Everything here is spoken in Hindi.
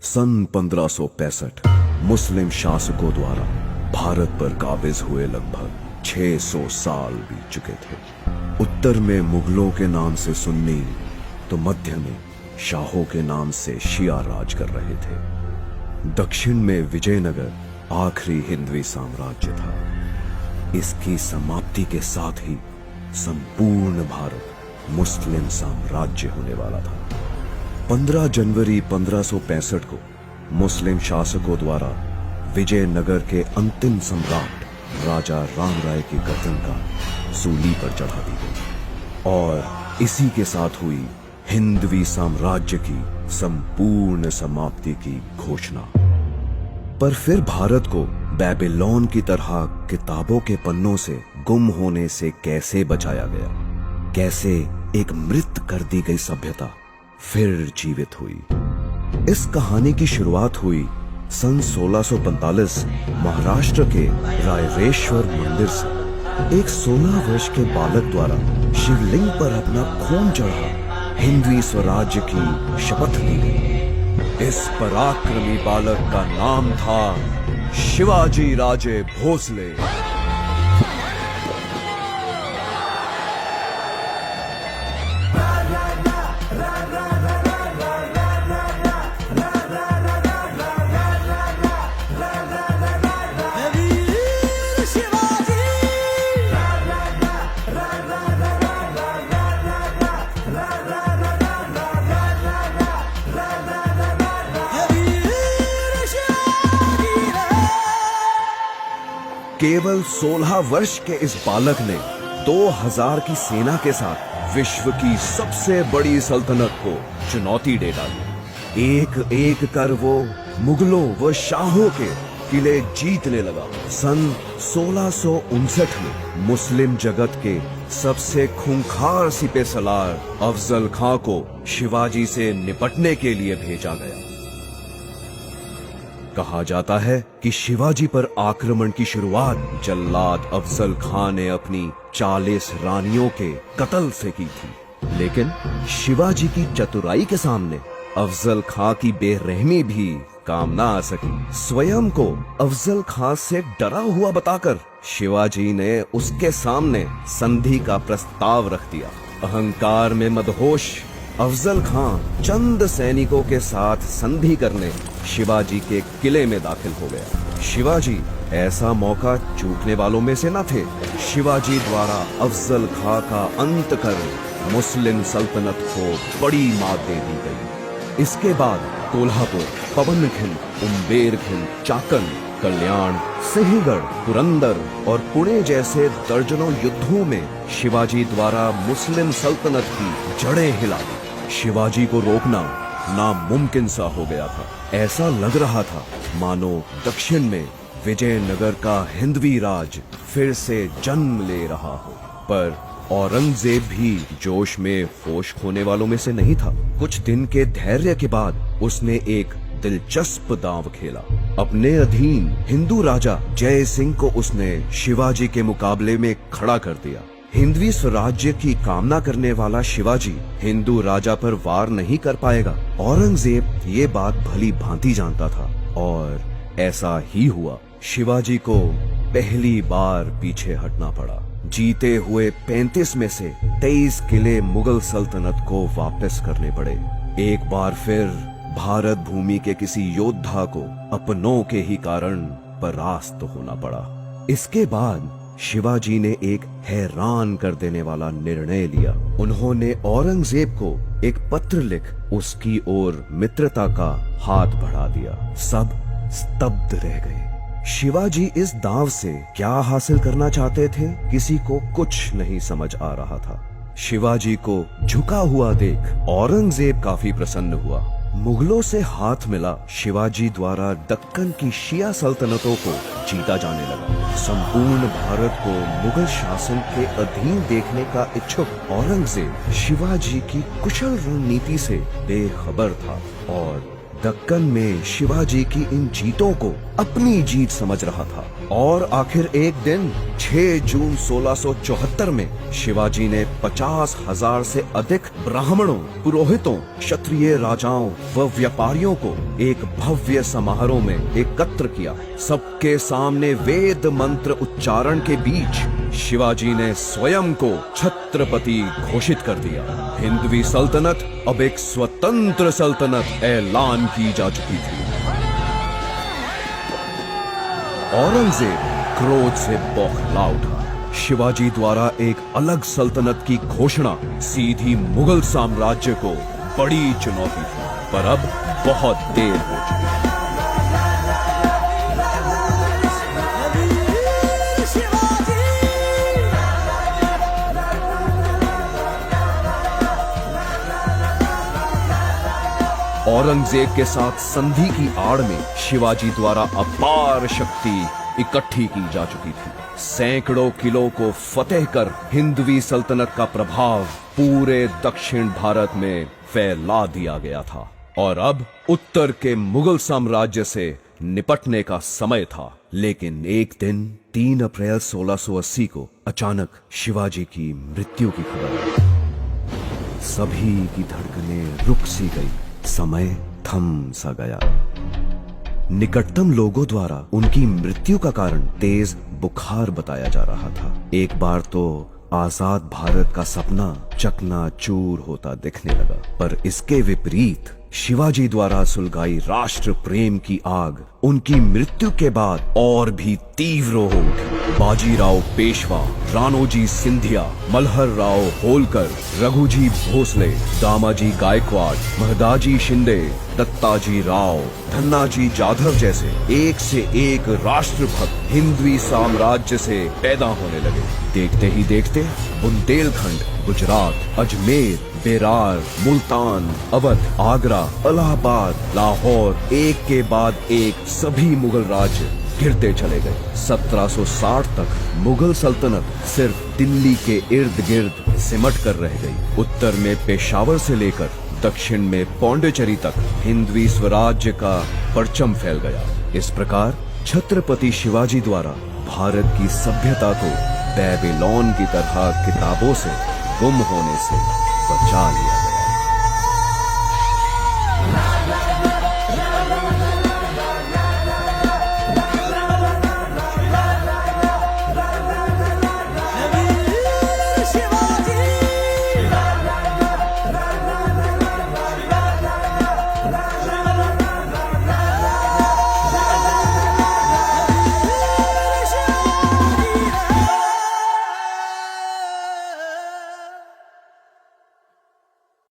सन 1565 मुस्लिम शासकों द्वारा भारत पर काबिज हुए लगभग 600 साल बीत चुके थे। उत्तर में मुगलों के नाम से सुन्नी तो मध्य में शाहों के नाम से शिया राज कर रहे थे। दक्षिण में विजयनगर आखिरी हिंदवी साम्राज्य था। इसकी समाप्ति के साथ ही संपूर्ण भारत मुस्लिम साम्राज्य होने वाला था। 15 जनवरी 1565 को मुस्लिम शासकों द्वारा विजयनगर के अंतिम सम्राट राजा राम राय की गर्दन का सूली पर चढ़ा दी गई और इसी के साथ हुई हिंदवी साम्राज्य की संपूर्ण समाप्ति की घोषणा। पर फिर भारत को बेबीलोन की तरह किताबों के पन्नों से गुम होने से कैसे बचाया गया? कैसे एक मृत कर दी गई सभ्यता फिर जीवित हुई? इस कहानी की शुरुआत हुई सन 1645 महाराष्ट्र के रायरेश्वर मंदिर से। एक 16 वर्ष के बालक द्वारा शिवलिंग पर अपना खून चढ़ा हिंदवी स्वराज्य की शपथ ली गई। इस पराक्रमी बालक का नाम था शिवाजी राजे भोसले। केवल 16 वर्ष के इस बालक ने 2000 की सेना के साथ विश्व की सबसे बड़ी सल्तनत को चुनौती दे डाली। एक एक कर वो मुगलों व शाहों के किले जीतने लगा। सन 1659 में मुस्लिम जगत के सबसे खूंखार सिपहसालार अफजल खां को शिवाजी से निपटने के लिए भेजा गया। कहा जाता है कि शिवाजी पर आक्रमण की शुरुआत जल्लाद अफजल खां ने अपनी 40 रानियों के कत्ल से की थी, लेकिन शिवाजी की चतुराई के सामने अफजल खां की बेरहमी भी काम ना आ सकी। स्वयं को अफजल खां से डरा हुआ बताकर शिवाजी ने उसके सामने संधि का प्रस्ताव रख दिया। अहंकार में मदहोश अफजल खां चंद सैनिकों के साथ संधि करने शिवाजी के किले में दाखिल हो गया। शिवाजी ऐसा मौका चूकने वालों में से न थे। शिवाजी द्वारा अफजल खां का अंत कर मुस्लिम सल्तनत को बड़ी मात दे दी गई। इसके बाद कोल्हापुर, पवनखिंड, उम्बेरखिंड, चाकन, कल्याण, सिंहगढ़, पुरंदर और पुणे जैसे दर्जनों युद्धों में शिवाजी द्वारा मुस्लिम सल्तनत की जड़ें हिला दी। शिवाजी को रोकना नामुमकिन सा हो गया था। ऐसा लग रहा था मानो दक्षिण में विजयनगर का हिंदवी राज फिर से जन्म ले रहा हो। पर औरंगजेब भी जोश में होश खोने वालों में से नहीं था। कुछ दिन के धैर्य के बाद उसने एक दिलचस्प दांव खेला। अपने अधीन हिंदू राजा जय सिंह को उसने शिवाजी के मुकाबले में खड़ा कर दिया। हिंदवी स्वराज्य की कामना करने वाला शिवाजी हिंदू राजा पर वार नहीं कर पाएगा। औरंगजेब ये बात भली भांति जानता था और ऐसा ही हुआ। शिवाजी को पहली बार पीछे हटना पड़ा। जीते हुए 35 में से 23 किले मुगल सल्तनत को वापस करने पड़े। एक बार फिर भारत भूमि के किसी योद्धा को अपनों के ही कारण परास्त होना पड़ा। इसके बाद शिवाजी ने एक हैरान कर देने वाला निर्णय लिया। उन्होंने औरंगजेब को एक पत्र लिख उसकी ओर मित्रता का हाथ बढ़ा दिया। सब स्तब्ध रह गए। शिवाजी इस दांव से क्या हासिल करना चाहते थे, किसी को कुछ नहीं समझ आ रहा था। शिवाजी को झुका हुआ देख औरंगजेब काफी प्रसन्न हुआ। मुगलों से हाथ मिला शिवाजी द्वारा दक्कन की शिया सल्तनतों को जीता जाने लगा। संपूर्ण भारत को मुगल शासन के अधीन देखने का इच्छुक औरंगजेब शिवाजी की कुशल रणनीति से बेखबर था और दक्कन में शिवाजी की इन जीतों को अपनी जीत समझ रहा था और आखिर एक दिन 6 जून 1674 में शिवाजी ने 50,000 से अधिक ब्राह्मणों, पुरोहितों, क्षत्रिय राजाओं व व्यापारियों को एक भव्य समारोह में एकत्र किया। सबके सामने वेद मंत्र उच्चारण के बीच शिवाजी ने स्वयं को छत्रपति घोषित कर दिया। हिंदवी सल्तनत अब एक स्वतंत्र सल्तनत ऐलान की जा चुकी थी। औरंगजेब क्रोध से बौखला उठा। शिवाजी द्वारा एक अलग सल्तनत की घोषणा सीधी मुगल साम्राज्य को बड़ी चुनौती थी, पर अब बहुत देर हो चुकी। औरंगजेब के साथ संधि की आड़ में शिवाजी द्वारा अपार शक्ति इकट्ठी की जा चुकी थी। सैकड़ों किलों को फतेह कर हिंदवी सल्तनत का प्रभाव पूरे दक्षिण भारत में फैला दिया गया था और अब उत्तर के मुगल साम्राज्य से निपटने का समय था। लेकिन एक दिन 3 अप्रैल 1680 को अचानक शिवाजी की मृत्यु की खबर आई। सभी की धड़कनें रुक सी गई, समय थम सा गया। निकटतम लोगों द्वारा उनकी मृत्यु का कारण तेज बुखार बताया जा रहा था। एक बार तो आजाद भारत का सपना चकनाचूर होता दिखने लगा, पर इसके विपरीत शिवाजी द्वारा सुलगाई राष्ट्र प्रेम की आग उनकी मृत्यु के बाद और भी तीव्र हो उठी। बाजीराव पेशवा, राणोजी सिंधिया, मल्हर राव होलकर, रघुजी भोसले, दामाजी गायकवाड़, महदाजी शिंदे, दत्ताजी राव, धन्नाजी जाधव जैसे एक से एक राष्ट्रभक्त हिंदवी साम्राज्य से पैदा होने लगे। देखते ही देखते बुंदेलखंड, गुजरात, अजमेर, बेरार, मुल्तान, अवध, आगरा, इलाहाबाद, लाहौर, एक के बाद एक सभी मुगल राज्य गिरते चले गए। 1760 तक मुगल सल्तनत सिर्फ दिल्ली के इर्द गिर्द सिमट कर रह गई। उत्तर में पेशावर से लेकर दक्षिण में पौंडीचेरी तक हिंदवी स्वराज्य का परचम फैल गया। इस प्रकार छत्रपति शिवाजी द्वारा भारत की सभ्यता को बेबीलोन की तरह किताबों से गुम होने से बचा लिया।